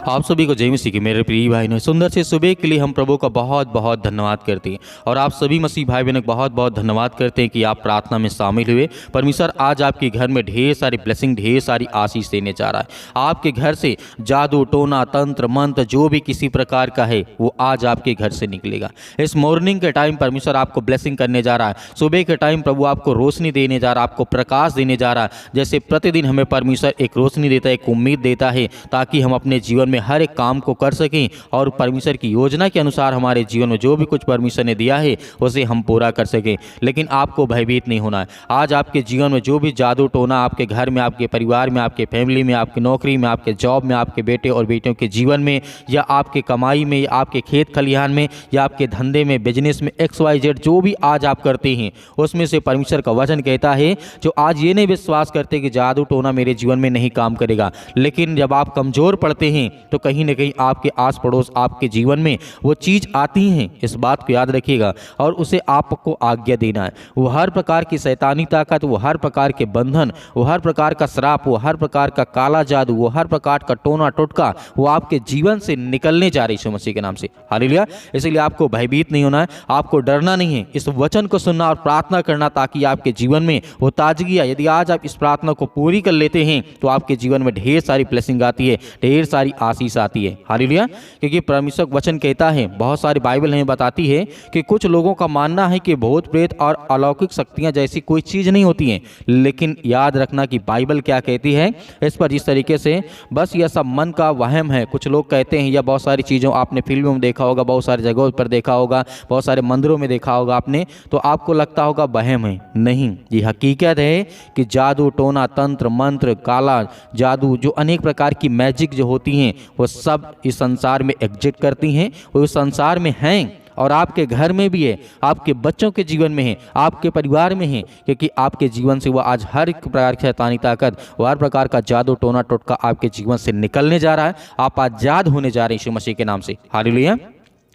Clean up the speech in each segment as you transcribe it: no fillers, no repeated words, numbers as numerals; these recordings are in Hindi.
आप सभी को जय मसीह की मेरे प्रिय भाई ने सुंदर से सुबह के लिए हम प्रभु का बहुत बहुत धन्यवाद करते हैं। और आप सभी मसीह भाई बहनों को बहुत बहुत धन्यवाद करते हैं कि आप प्रार्थना में शामिल हुए। परमेश्वर आज आपके घर में ढेर सारी ब्लेसिंग, ढेर सारी आशीष देने जा रहा है। आपके घर से जादू टोना तंत्र मंत्र जो भी किसी प्रकार का है वो आज आपके घर से निकलेगा। इस मॉर्निंग के टाइम परमेश्वर आपको ब्लेसिंग करने जा रहा है। सुबह के टाइम प्रभु आपको रोशनी देने जा रहा है, आपको प्रकाश देने जा रहा है। जैसे प्रतिदिन हमें परमेश्वर एक रोशनी देता है, एक उम्मीद देता है, ताकि हम अपने जीवन में हर एक काम को कर सकें और परमेश्वर की योजना के अनुसार हमारे जीवन में जो भी कुछ परमेश्वर ने दिया है उसे हम पूरा कर सकें। लेकिन आपको भयभीत नहीं होना है। आज आपके जीवन में जो भी जादू टोना आपके घर में, आपके परिवार में, आपके फैमिली में, आपकी नौकरी में, आपके जॉब में, आपके बेटे और बेटियों के जीवन में, या आपके कमाई में, या आपके खेत खलिहान में, या आपके धंधे में, बिजनेस में, XYZ जो भी आज आप करते हैं उसमें से परमेश्वर का वचन कहता है जो आज ये नहीं विश्वास करते कि जादू टोना मेरे जीवन में नहीं काम करेगा, लेकिन जब आप कमज़ोर पड़ते हैं तो कहीं ना कहीं आपके आस पड़ोस आपके जीवन में वो चीज़ आती हैं। इस बात को याद रखिएगा और उसे आपको आज्ञा देना है। वो हर प्रकार की शैतानी ताकत, वो हर प्रकार के बंधन, वो हर प्रकार का श्राप, वो हर प्रकार का काला जादू, वो हर प्रकार का टोना टोटका वो आपके जीवन से निकलने जा रही है यीशु मसीह के नाम से। हालेलुया। इसलिए आपको भयभीत नहीं होना है, आपको डरना नहीं है। इस वचन को सुनना और प्रार्थना करना ताकि आपके जीवन में वो ताजगी आए। यदि आज आप इस प्रार्थना को पूरी कर लेते हैं तो आपके जीवन में ढेर सारी ब्लेसिंग आती है, ढेर सारी आशीष आती है। हालेलुया। क्योंकि परमेश्वर वचन कहता है, बहुत सारी बाइबल हमें बताती है कि कुछ लोगों का मानना है कि भूत प्रेत और अलौकिक शक्तियां जैसी कोई चीज़ नहीं होती हैं। लेकिन याद रखना कि बाइबल क्या कहती है इस पर। जिस तरीके से बस यह सब मन का वहम है, कुछ लोग कहते हैं, या बहुत सारी चीज़ों आपने फिल्मों में देखा होगा, बहुत सारी जगहों पर देखा होगा, बहुत सारे मंदिरों में देखा होगा आपने, तो आपको लगता होगा वहम है। नहीं, ये हकीकत है कि जादू टोना तंत्र मंत्र काला जादू जो अनेक प्रकार की मैजिक जो होती हैं वो सब इस संसार में एग्जिट करती हैं, वो इस संसार में हैं और आपके घर में भी है, आपके बच्चों के जीवन में है, आपके परिवार में है। क्योंकि आपके जीवन से वो आज हर एक प्रकार की शैतानी ताकत, हर प्रकार का जादू टोना टोटका आपके जीवन से निकलने जा रहा है। आप आज़ाद होने जा रहे हैं यीशु मसीह के नाम से। हालेलुया।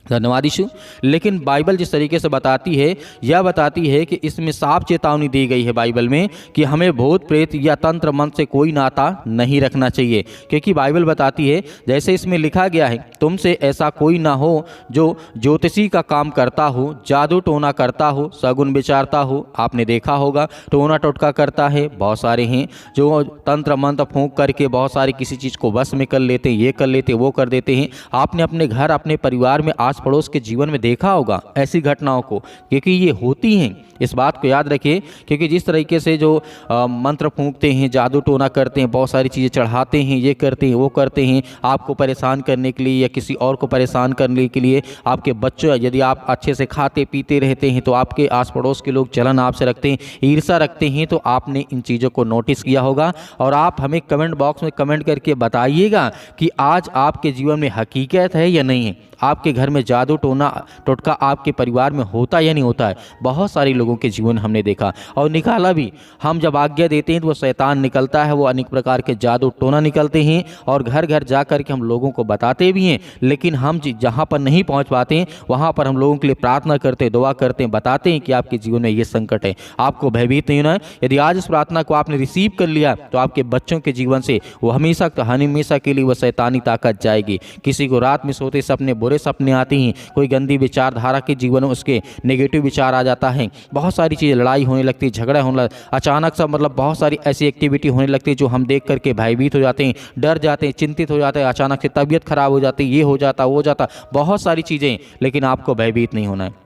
धन्यवाद यीशु। लेकिन बाइबल जिस तरीके से बताती है, यह बताती है कि इसमें साफ चेतावनी दी गई है बाइबल में कि हमें भूत प्रेत या तंत्र मंत्र से कोई नाता नहीं रखना चाहिए। क्योंकि बाइबल बताती है, जैसे इसमें लिखा गया है, तुमसे ऐसा कोई ना हो जो ज्योतिषी का काम करता हो, जादू टोना करता हो, शगुन विचारता हो। आपने देखा होगा टोना टोटका करता है, बहुत सारे हैं जो तंत्र मंत्र फूंक करके बहुत सारी किसी चीज़ को वश में कर लेते हैं, ये कर लेते, वो कर देते हैं। आपने अपने घर, अपने परिवार में, आस पड़ोस के जीवन में देखा होगा ऐसी घटनाओं को, क्योंकि ये होती हैं। इस बात को याद रखिए। क्योंकि जिस तरीके से जो मंत्र फूंकते हैं, जादू टोना करते हैं, बहुत सारी चीज़ें चढ़ाते हैं, ये करते हैं, वो करते हैं, आपको परेशान करने के लिए या किसी और को परेशान करने के लिए। आपके बच्चों, यदि आप अच्छे से खाते पीते रहते हैं तो आपके आस पड़ोस के लोग जलन आपसे रखते हैं, ईर्ष्या रखते हैं, तो आपने इन चीज़ों को नोटिस किया होगा। और आप हमें कमेंट बॉक्स में कमेंट करके बताइएगा कि आज आपके जीवन में हकीकत है या नहीं है। आपके घर में जादू टोना टोटका आपके परिवार में होता या नहीं होता है। बहुत सारे लोगों के जीवन हमने देखा और निकाला भी। हम जब आज्ञा देते हैं तो वो शैतान निकलता है, वो अनेक प्रकार के जादू टोना निकलते हैं और घर घर जा कर के हम लोगों को बताते भी हैं। लेकिन हम जहाँ पर नहीं पहुँच पाते हैं वहाँ पर हम लोगों के लिए प्रार्थना करते, दुआ करते हैं, बताते हैं कि आपके जीवन में ये संकट है। आपको भयभीत नहीं होना है। यदि आज इस प्रार्थना को आपने रिसीव कर लिया तो आपके बच्चों के जीवन से वो हमेशा के लिए वो शैतानी ताकत जाएगी। किसी को रात में सोते सपने, बुरे सपने आते हैं, कोई गंदी विचारधारा के जीवन में उसके नेगेटिव विचार आ जाता है, बहुत सारी चीज़ें, लड़ाई होने लगती है, झगड़ा होने लगता, अचानक सा बहुत सारी ऐसी एक्टिविटी होने लगती है जो हम देख करके भयभीत हो जाते हैं, डर जाते हैं, चिंतित हो जाते हैं, अचानक से तबीयत खराब हो जाती है, ये हो जाता, वो जाता, बहुत सारी चीज़ें। लेकिन आपको भयभीत नहीं होना है,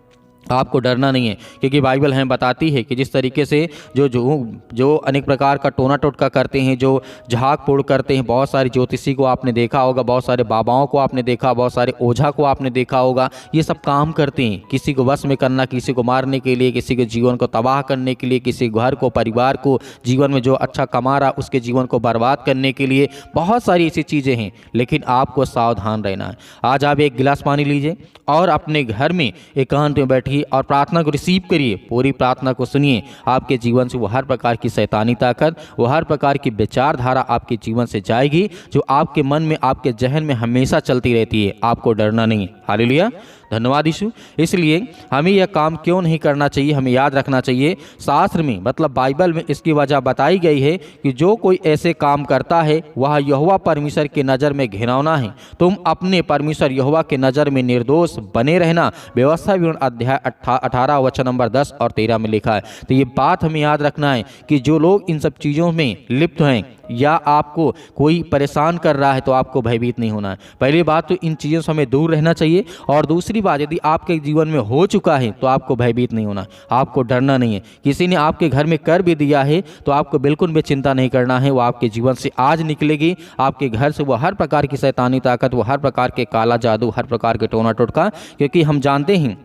आपको डरना नहीं है। क्योंकि बाइबल हमें बताती है कि जिस तरीके से जो अनेक प्रकार का टोना टोटका करते हैं, जो झाग फोड़ करते हैं, बहुत सारे ज्योतिषी को आपने देखा होगा, बहुत सारे बाबाओं को आपने देखा, बहुत सारे ओझा को आपने देखा होगा, ये सब काम करते हैं किसी को वश में करना, किसी को मारने के लिए, किसी के जीवन को तबाह करने के लिए, किसी घर को, परिवार को, जीवन में जो अच्छा कमा रहा उसके जीवन को बर्बाद करने के लिए। बहुत सारी ऐसी चीज़ें हैं, लेकिन आपको सावधान रहना है। आज आप एक गिलास पानी लीजिए और अपने घर में एकांत में बैठिए और प्रार्थना को रिसीव करिए। पूरी प्रार्थना को सुनिए। आपके जीवन से वो हर प्रकार की शैतानी ताकत, वो हर प्रकार की विचारधारा आपके जीवन से जाएगी जो आपके मन में, आपके जहन में हमेशा चलती रहती है। आपको डरना नहीं। हालेलुया। धन्यवाद यीशु। इसलिए हमें यह काम क्यों नहीं करना चाहिए, हमें याद रखना चाहिए शास्त्र में मतलब बाइबल में इसकी वजह बताई गई है कि जो कोई ऐसे काम करता है वह यहोवा परमेश्वर की नज़र में घिनौना है। तुम अपने परमेश्वर यहोवा के नज़र में निर्दोष बने रहना, व्यवस्था विवरण अध्याय 18 वचन नंबर 10 और 13 में लिखा है। तो ये बात हमें याद रखना है कि जो लोग इन सब चीज़ों में लिप्त हैं या आपको कोई परेशान कर रहा है तो आपको भयभीत नहीं होना है। पहली बात तो इन चीज़ों से हमें दूर रहना चाहिए, और दूसरी बात यदि आपके जीवन में हो चुका है तो आपको भयभीत नहीं होना, आपको डरना नहीं है। किसी ने आपके घर में कर भी दिया है तो आपको बिल्कुल भी चिंता नहीं करना है, वो आपके जीवन से आज निकलेगी। आपके घर से वो हर प्रकार की शैतानी ताकत, वो हर प्रकार के काला जादू, हर प्रकार के टोना टोटका, क्योंकि हम जानते हैं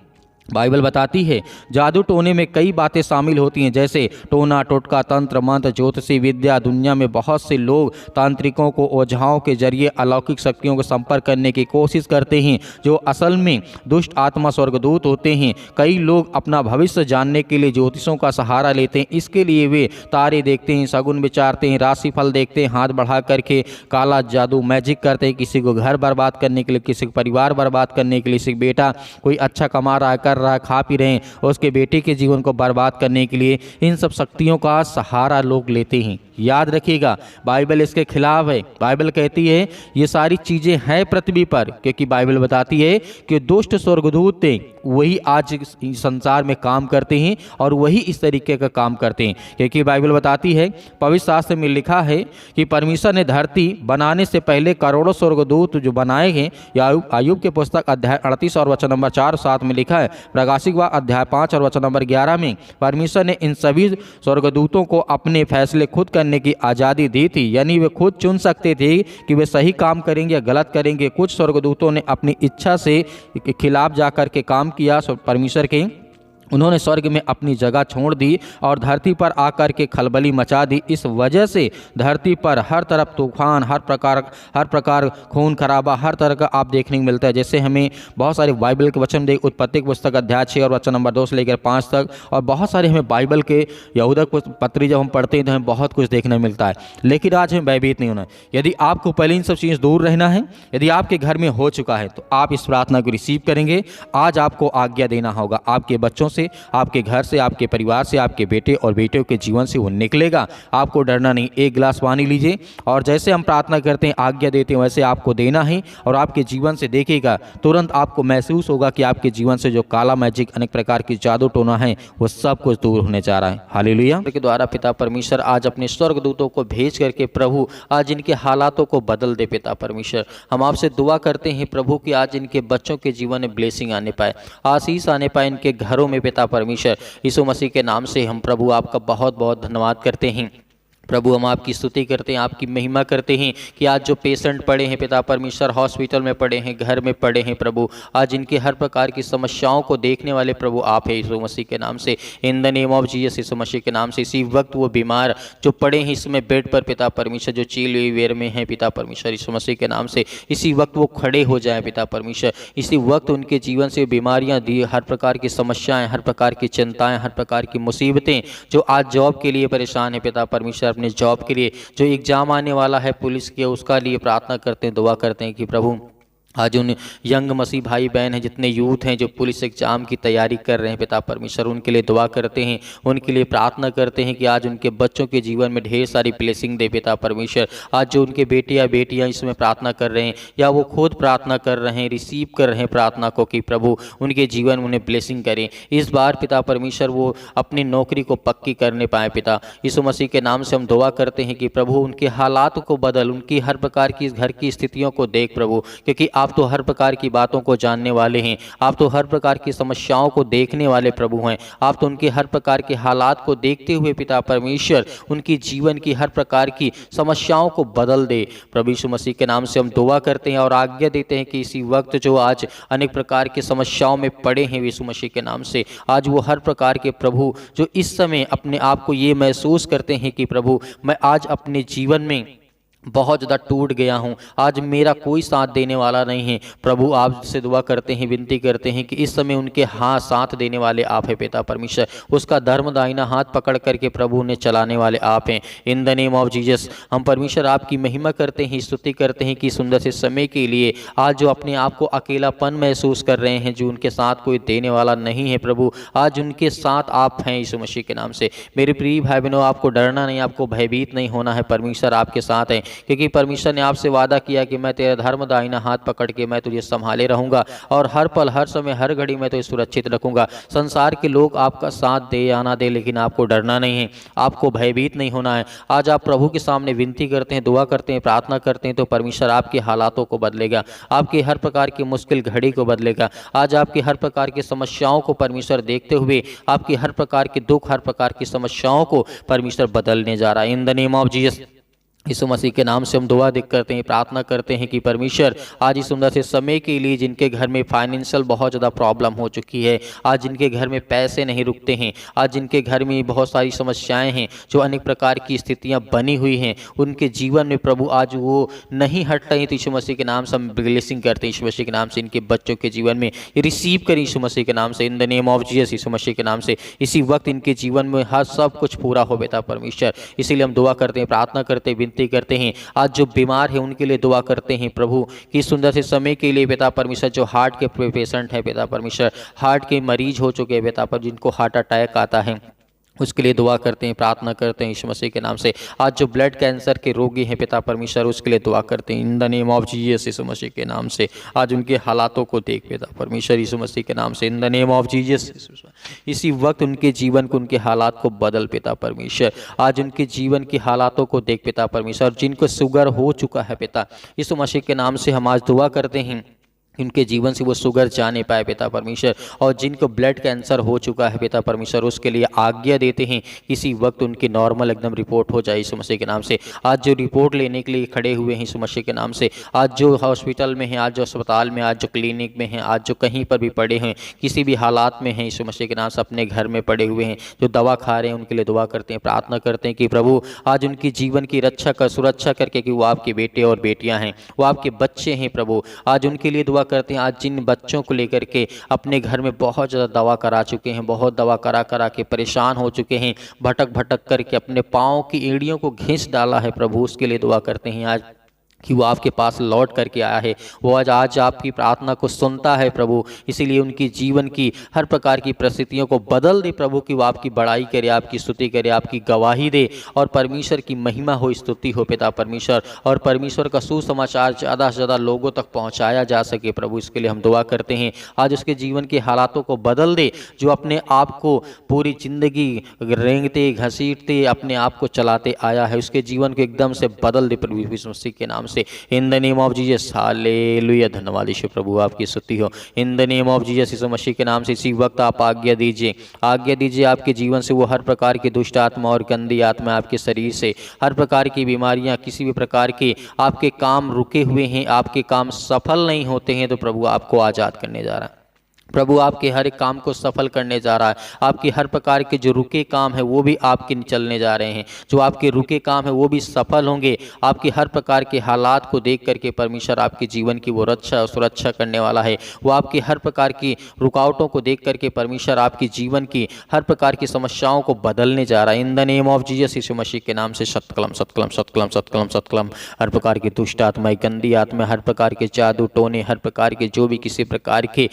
बाइबल बताती है जादू टोने में कई बातें शामिल होती हैं, जैसे टोना टोटका, तंत्र मंत्र, ज्योतिषी विद्या। दुनिया में बहुत से लोग तांत्रिकों को ओझाओं के जरिए अलौकिक शक्तियों को संपर्क करने की कोशिश करते हैं, जो असल में दुष्ट आत्मा स्वर्गदूत होते हैं। कई लोग अपना भविष्य जानने के लिए ज्योतिषों का सहारा लेते हैं। इसके लिए वे तारे देखते हैं, शगुन विचारते हैं, राशिफल देखते हैं, हाथ बढ़ा करके काला जादू मैजिक करते हैं, किसी को घर बर्बाद करने के लिए, किसी को परिवार बर्बाद करने के लिए, किसी बेटा कोई अच्छा कमा रहा है, कर रहा है, खा पी रहे हैं, उसके बेटे के जीवन को बर्बाद करने के लिए इन सब शक्तियों का सहारा लोग लेते हैं। याद रखिएगा बाइबल इसके खिलाफ है। बाइबल कहती है ये सारी चीज़ें हैं पृथ्वी पर, क्योंकि बाइबल बताती है कि दुष्ट स्वर्गदूत थे वही आज संसार में काम करते हैं और वही इस तरीके का काम करते हैं। क्योंकि बाइबल बताती है, पवित्र शास्त्र में लिखा है कि परमेश्वर ने धरती बनाने से पहले करोड़ों स्वर्गदूत जो बनाए हैं। आयुब के पुस्तक अध्याय 38 और वचन नंबर 4 7 में लिखा है। प्रकाशिक वाक्य अध्याय 5 और वचन नंबर 11 में परमेश्वर ने इन सभी स्वर्गदूतों को अपने फैसले खुद करने की आज़ादी दी थी, यानी वे खुद चुन सकते थे कि वे सही काम करेंगे या गलत करेंगे। कुछ स्वर्गदूतों ने अपनी इच्छा से खिलाफ जाकर के काम किया परमेश्वर के, उन्होंने स्वर्ग में अपनी जगह छोड़ दी और धरती पर आकर के खलबली मचा दी। इस वजह से धरती पर हर तरफ तूफान, हर प्रकार खून खराबा, हर तरह का आप देखने को मिलता है। जैसे हमें बहुत सारे बाइबल के वचन देख, उत्पत्ति की पुस्तक अध्याय 6 और वचन नंबर 2 से लेकर 5 तक, और बहुत सारे हमें बाइबल के यहूदा पत्री जब हम पढ़ते हैं तो हमें बहुत कुछ देखने मिलता है। लेकिन आज हमें भयभीत नहीं होना। यदि आपको पहले इन सब चीज़ दूर रहना है, यदि आपके घर में हो चुका है तो आप इस प्रार्थना को रिसीव करेंगे। आज आपको आज्ञा देना होगा, आपके बच्चों से, आपके घर से, आपके परिवार से, आपके बेटे और बेटियों के जीवन से वो निकलेगा। आपको डरना नहीं। एक गिलास पानी लीजिए और जैसे हम प्रार्थना करते हैं, आज्ञा देते हैं, वैसे आपको देना है और आपके जीवन से देखिएगा, तुरंत आपको महसूस होगा कि आपके जीवन से जो काला मैजिक, अनेक प्रकार की जादू टोना है, वो सब कुछ दूर होने जा रहा है। हालेलुया। के द्वारा पिता परमेश्वर आज अपने स्वर्गदूतों को भेज करके प्रभु आज इनके हालातों को बदल दे। पिता परमेश्वर, हम आपसे दुआ करते हैं प्रभु कि आज इनके बच्चों के जीवन में ब्लेसिंग आने पाए, आशीष आने पाए इनके घरों में। पिता परमेश्वर, यीशु मसीह के नाम से हम प्रभु आपका बहुत बहुत धन्यवाद करते हैं। प्रभु हम आपकी स्तुति करते हैं, आपकी महिमा करते हैं कि आज जो पेशेंट पड़े हैं पिता परमेश्वर, हॉस्पिटल में पड़े हैं, घर में पड़े हैं प्रभु, आज इनके हर प्रकार की समस्याओं को देखने वाले प्रभु आप हैं यीशु मसीह के नाम से। In the name of Jesus यीशु मसीह के नाम से इसी वक्त वो बीमार जो पड़े हैं इसमें बेड पर पिता परमेश्वर, जो चील वेर में हैं पिता परमेश्वर, यीशु मसीह के नाम से इसी वक्त वो खड़े हो जाएं पिता परमेश्वर। इसी वक्त उनके जीवन से बीमारियाँ दी, हर प्रकार की समस्याएँ, हर प्रकार की चिंताएँ, हर प्रकार की मुसीबतें, जो आज जॉब के लिए परेशान है पिता परमेश्वर, अपने जॉब के लिए, जो एग्जाम आने वाला है पुलिस के, उसका लिए प्रार्थना करते हैं, दुआ करते हैं कि प्रभु आज उन यंग मसीह भाई बहन हैं, जितने यूथ हैं जो पुलिस एग्जाम की तैयारी कर रहे हैं पिता परमेश्वर, उनके लिए दुआ करते हैं, उनके लिए प्रार्थना करते हैं कि आज उनके बच्चों के जीवन में ढेर सारी ब्लेसिंग दे पिता परमेश्वर। आज जो उनके बेटे या बेटियां इसमें प्रार्थना कर रहे हैं या वो खुद प्रार्थना कर रहे हैं, रिसीव कर रहे हैं प्रार्थना को, कि प्रभु उनके जीवन में उन्हें ब्लेसिंग करें। इस बार पिता परमेश्वर वो अपनी नौकरी को पक्की करने पाए पिता यीशु मसीह के नाम से हम दुआ करते हैं कि प्रभु उनके हालात को बदल, उनकी हर प्रकार की घर की स्थितियों को देख प्रभु, क्योंकि आप तो हर प्रकार की बातों को जानने वाले हैं, आप तो हर प्रकार की समस्याओं को देखने वाले प्रभु हैं। आप तो उनके हर प्रकार के हालात को देखते हुए पिता परमेश्वर उनकी जीवन की हर प्रकार की समस्याओं को बदल दे। प्रभु यीशु मसीह के नाम से हम दुआ करते हैं और आज्ञा देते हैं कि इसी वक्त जो आज अनेक प्रकार की समस्याओं में पड़े हैं यीशु मसीह के नाम से, आज वो हर प्रकार के प्रभु जो इस समय अपने आप को ये महसूस करते हैं कि प्रभु मैं आज अपने जीवन में बहुत ज़्यादा टूट गया हूँ, आज मेरा कोई साथ देने वाला नहीं है। प्रभु आपसे दुआ करते हैं, विनती करते हैं कि इस समय उनके हाथ साथ देने वाले आप हैं पिता परमेश्वर। उसका धर्म दाहिना हाथ पकड़ करके प्रभु उन्हें चलाने वाले आप हैं। In the name of Jesus हम परमेश्वर आपकी महिमा करते हैं, स्तुति करते हैं कि सुंदर से समय के लिए आज जो अपने आप को अकेलापन महसूस कर रहे हैं, जो उनके साथ कोई देने वाला नहीं है प्रभु, आज उनके साथ आप हैं यीशु मसीह के नाम से। मेरे प्रिय भाई बहनों, आपको डरना नहीं, आपको भयभीत नहीं होना है, परमेश्वर आपके साथ है। क्योंकि परमेश्वर ने आपसे वादा किया कि मैं तेरा धर्म दाहिना हाथ पकड़ के मैं तुझे संभाले रहूंगा और हर पल हर समय हर घड़ी मैं तुझे सुरक्षित रखूंगा। संसार के लोग आपका साथ दे या ना दे, लेकिन आपको डरना नहीं है, आपको भयभीत नहीं होना है। आज आप प्रभु के सामने विनती करते हैं, दुआ करते हैं, प्रार्थना करते हैं, तो परमेश्वर आपके हालातों को बदलेगा, आपकी हर प्रकार की मुश्किल घड़ी को बदलेगा। आज आपकी हर प्रकार की समस्याओं को परमेश्वर देखते हुए आपकी हर प्रकार के दुख, हर प्रकार की समस्याओं को परमेश्वर बदलने जा रहा है। In the name of Jesus यीशु मसीह के नाम से हम दुआ करते हैं, प्रार्थना करते हैं कि परमेश्वर आज इस सुंदर से समय के लिए जिनके घर में फाइनेंशियल बहुत ज़्यादा प्रॉब्लम हो चुकी है, आज जिनके घर में पैसे नहीं रुकते हैं, आज जिनके घर में बहुत सारी समस्याएं हैं, जो अनेक प्रकार की स्थितियां बनी हुई हैं उनके जीवन में प्रभु आज वो नहीं हट रही, तो यीशु मसीह के नाम से हम ब्लेसिंग करते हैं, यीशु मसीह के नाम से इनके बच्चों के जीवन में रिसीव करें यीशु मसीह के नाम से। In the name of Jesus यीशु मसीह के नाम से इसी वक्त इनके जीवन में हर सब कुछ पूरा हो बेटा परमेश्वर। इसीलिए हम दुआ करते हैं, प्रार्थना करते हैं, विनती करते हैं। आज जो बीमार है उनके लिए दुआ करते हैं प्रभु कि सुंदर से समय के लिए पिता परमेश्वर, जो हार्ट के पेशेंट है पिता परमेश्वर, हार्ट के मरीज हो चुके हैं पिता पर, जिनको हार्ट अटैक आता है उसके लिए दुआ करते हैं, प्रार्थना करते हैं यीशु मसीह के नाम से। आज जो ब्लड कैंसर के रोगी हैं पिता परमेश्वर, उसके लिए दुआ करते हैं in the name of Jesus यीशु मसीह के नाम से। आज उनके हालातों को देख पिता परमेश्वर यीशु मसीह के नाम से, in the name of Jesus इसी वक्त उनके जीवन को, उनके हालात को बदल पिता परमेश्वर। आज उनके जीवन की हालातों को देख पिता परमेश्वर। जिनको शुगर हो चुका है पिता यीशु मसीह के नाम से हम आज दुआ करते हैं उनके जीवन से वो शुगर जाने पाए पिता परमेश्वर। और जिनको ब्लड कैंसर हो चुका है पिता परमेश्वर, उसके लिए आज्ञा देते हैं किसी वक्त उनकी नॉर्मल एकदम रिपोर्ट हो जाए यीशु मसीह के नाम से। आज जो रिपोर्ट लेने के लिए खड़े हुए हैं यीशु मसीह के नाम से, आज जो हॉस्पिटल में हैं, आज जो अस्पताल में, आज जो क्लिनिक में हैं, आज जो कहीं पर भी पड़े हैं, किसी भी हालात में हैं यीशु मसीह के नाम से, अपने घर में पड़े हुए हैं, जो दवा खा रहे हैं, उनके लिए दुआ करते हैं, प्रार्थना करते हैं कि प्रभु आज उनकी जीवन की रक्षा कर, सुरक्षा करके, कि वो आपके बेटे और बेटियां हैं, वो आपके बच्चे हैं प्रभु। आज उनके लिए दुआ करते हैं। आज जिन बच्चों को लेकर के अपने घर में बहुत ज़्यादा दवा करा चुके हैं, बहुत दवा करा करा के परेशान हो चुके हैं, भटक भटक करके अपने पाँव की एड़ियों को घिस डाला है प्रभु, उसके लिए दुआ करते हैं आज कि वो आपके पास लौट करके आया है। वो आज आपकी प्रार्थना को सुनता है प्रभु, इसीलिए उनकी जीवन की हर प्रकार की परिस्थितियों को बदल दे प्रभु, कि वो आपकी बड़ाई करे, आपकी स्तुति करे, आपकी गवाही दे और परमेश्वर की महिमा हो, स्तुति हो पिता परमेश्वर। और परमेश्वर का सुसमाचार ज़्यादा से ज़्यादा लोगों तक पहुँचाया जा सके प्रभु, इसके लिए हम दुआ करते हैं। आज उसके जीवन के हालातों को बदल दे, जो अपने आप को पूरी ज़िंदगी रेंगते घसीटते अपने आप को चलाते आया है, उसके जीवन को एकदम से बदल दे प्रभु यीशु मसीह के नाम से। In the name of Jesus hallelujah, धन्यवाद यीशु प्रभु, आपकी स्तुति हो। In the name of Jesus यीशु मसीह के नाम से इसी वक्त आप आज्ञा दीजिए, आज्ञा दीजिए आपके जीवन से वो हर प्रकार की दुष्ट आत्मा और गंदी आत्मा आपके शरीर से, हर प्रकार की बीमारियां, किसी भी प्रकार के आपके काम रुके हुए हैं, आपके काम सफल नहीं होते हैं, तो प्रभु आपको आज़ाद करने जा रहा है। प्रभु आपके हर एक काम को सफल करने जा रहा है। आपके हर प्रकार के जो रुके काम है वो भी आपके चलने जा रहे हैं, जो आपके रुके काम है वो भी सफल होंगे। आपके हर प्रकार के हालात को देख करके परमेश्वर आपके जीवन की वो रक्षा और सुरक्षा करने वाला है। वो आपकी हर प्रकार की रुकावटों को देख करके परमेश्वर आपकी जीवन की हर प्रकार की समस्याओं को बदलने जा रहा है। In the name of Jesus यीशु मसीह के नाम से सत्कलम सत्कलम सत्कलम सत्कलम सत्कलम। हर प्रकार की दुष्ट आत्मा, गंदी आत्मा, हर प्रकार के जादू टोने, हर प्रकार के जो भी किसी प्रकार के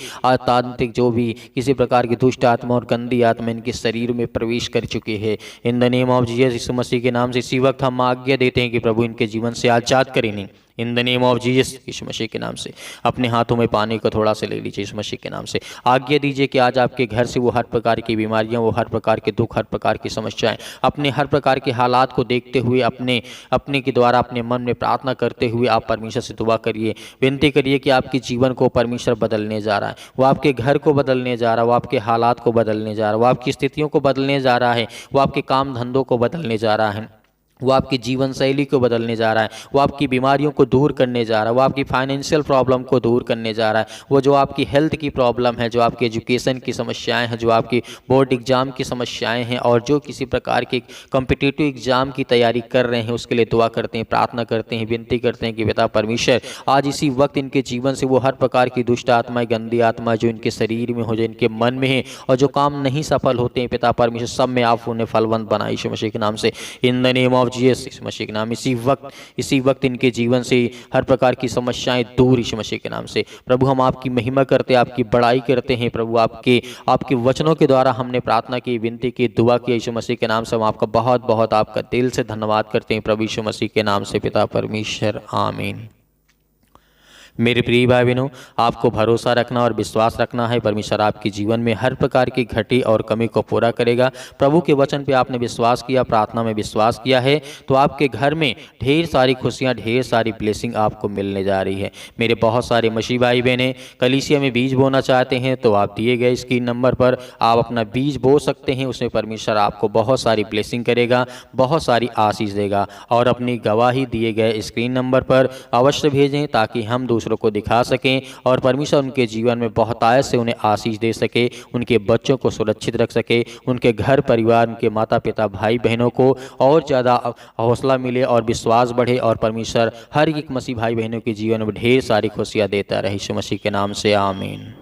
जो भी किसी प्रकार की दुष्ट आत्मा और गंदी आत्मा इनके शरीर में प्रवेश कर चुके हैं, in the name of Jesus यीशु मसीह के नाम से इसी वक्त हम आज्ञा देते हैं कि प्रभु इनके जीवन से आजाद करें। नहीं, in the name of Jesus यीशु मसीह के नाम से अपने हाथों में पानी को थोड़ा सा ले लीजिए, यीशु मसीह के नाम से आज्ञा दीजिए कि आज आपके घर से वो हर प्रकार की बीमारियां, वो हर प्रकार के दुख, हर प्रकार की समस्याएं, अपने हर प्रकार के हालात को देखते हुए अपने के द्वारा अपने मन में प्रार्थना करते हुए आप परमेश्वर से दुआ करिए, विनती करिए कि आपके जीवन को परमेश्वर बदलने जा रहा है। वो आपके घर को बदलने जा रहा है, वो आपके हालात को बदलने जा रहा है, वो आपकी स्थितियों को बदलने जा रहा है, वो आपके काम धंधों को बदलने जा रहा है। वो आपकी जीवन शैली को बदलने जा रहा है, वो आपकी बीमारियों को दूर करने जा रहा है, वो आपकी फाइनेंशियल प्रॉब्लम को दूर करने जा रहा है, वो जो आपकी हेल्थ की प्रॉब्लम है, जो आपकी एजुकेशन की समस्याएं हैं, जो आपकी बोर्ड एग्ज़ाम की समस्याएं हैं और जो किसी प्रकार के कॉम्पिटिटिव एग्ज़ाम की तैयारी कर रहे हैं, उसके लिए दुआ करते हैं, प्रार्थना करते हैं, विनती करते हैं कि पिता परमेश्वर आज इसी वक्त इनके जीवन से वो हर प्रकार की दुष्ट आत्माएं, गंदी आत्माएं जो इनके शरीर में हो, जो इनके मन में है और जो काम नहीं सफल होते हैं, पिता परमेश्वर सब में आप उन्हें फलवंत बनाए यीशु मसीह के नाम से, in the name of Jesus यीशु मसीह के नाम। इसी वक्त इनके जीवन से हर प्रकार की समस्याएं दूर यीशु मसीह के नाम से। प्रभु हम आपकी महिमा करते हैं, आपकी बड़ाई करते हैं प्रभु, आपके वचनों के द्वारा हमने प्रार्थना की, विनती की, दुआ की यीशु मसीह के नाम से। हम आपका बहुत बहुत आपका दिल से धन्यवाद करते हैं प्रभु यीशु मसीह के नाम से पिता परमेश्वर, आमीन। मेरे प्रिय भाई बहनों, आपको भरोसा रखना और विश्वास रखना है, परमेश्वर आपके जीवन में हर प्रकार की घटी और कमी को पूरा करेगा। प्रभु के वचन पे आपने विश्वास किया, प्रार्थना में विश्वास किया है, तो आपके घर में ढेर सारी खुशियां, ढेर सारी ब्लेसिंग आपको मिलने जा रही है। मेरे बहुत सारे मसीह भाई बहनें कलीसिया में बीज बोना चाहते हैं, तो आप दिए गए स्क्रीन नंबर पर आप अपना बीज बो सकते हैं। उसमें परमेश्वर आपको बहुत सारी ब्लेसिंग करेगा, बहुत सारी आशीष देगा। और अपनी गवाही दिए गए स्क्रीन नंबर पर अवश्य भेजें ताकि हम दूसरों को दिखा सकें और परमेश्वर उनके जीवन में बहुतायत से उन्हें आशीष दे सके, उनके बच्चों को सुरक्षित रख सके, उनके घर परिवार, उनके माता पिता, भाई बहनों को और ज़्यादा हौसला मिले और विश्वास बढ़े और परमेश्वर हर एक मसीह भाई बहनों के जीवन में ढेर सारी खुशियाँ देता रहे यीशु मसीह के नाम से, आमीन।